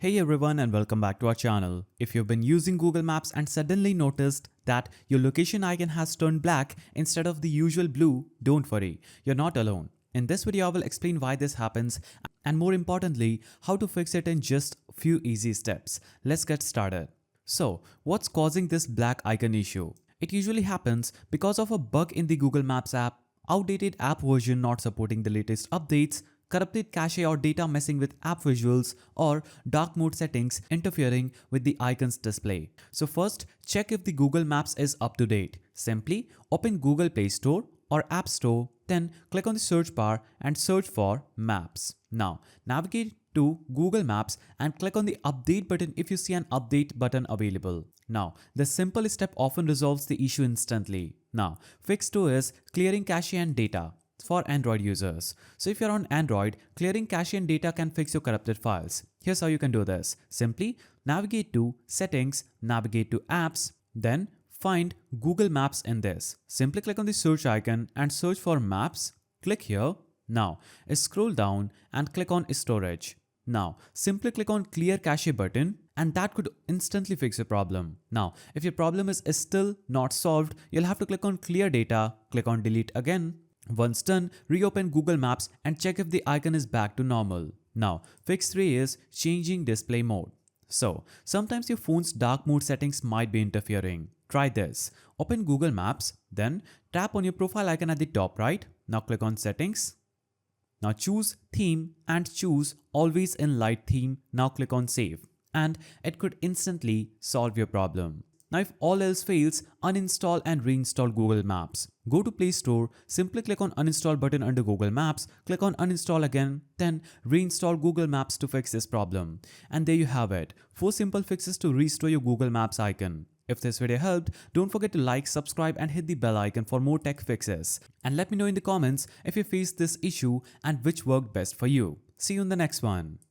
Hey everyone and welcome back to our channel. If you've been using Google Maps and suddenly noticed that your location icon has turned black instead of the usual blue, don't worry, you're not alone. In this video I will explain why this happens and more importantly, how to fix it in just a few easy steps. Let's get started. So, what's causing this black icon issue? It usually happens because of a bug in the Google Maps app, outdated app version not supporting the latest updates, corrupted cache or data messing with app visuals, or dark mode settings interfering with the icon's display. So first, check if the Google Maps is up to date. Simply open Google Play Store or App Store, then click on the search bar and search for Maps. Now, navigate to Google Maps and click on the update button if you see an update button available. Now, this simple step often resolves the issue instantly. Now, fix 2 is clearing cache and data for Android users. So if you're on Android, clearing cache and data can fix your corrupted files. Here's how you can do this. Simply navigate to Settings, navigate to Apps, then find Google Maps in this. Simply click on the search icon and search for Maps. Click here. Now scroll down and click on Storage. Now simply click on Clear Cache button and that could instantly fix your problem. Now if your problem is still not solved, you'll have to click on Clear Data, click on Delete again. Once done, reopen Google Maps and check if the icon is back to normal. Now, fix 3 is changing display mode. So, sometimes your phone's dark mode settings might be interfering. Try this. Open Google Maps, then tap on your profile icon at the top right. Now click on Settings. Now choose Theme and choose Always in Light theme. Now click on Save. And it could instantly solve your problem. Now if all else fails, uninstall and reinstall Google Maps. Go to Play Store, simply click on Uninstall button under Google Maps, click on Uninstall again, then reinstall Google Maps to fix this problem. And there you have it, 4 simple fixes to restore your Google Maps icon. If this video helped, don't forget to like, subscribe and hit the bell icon for more tech fixes. And let me know in the comments if you faced this issue and which worked best for you. See you in the next one.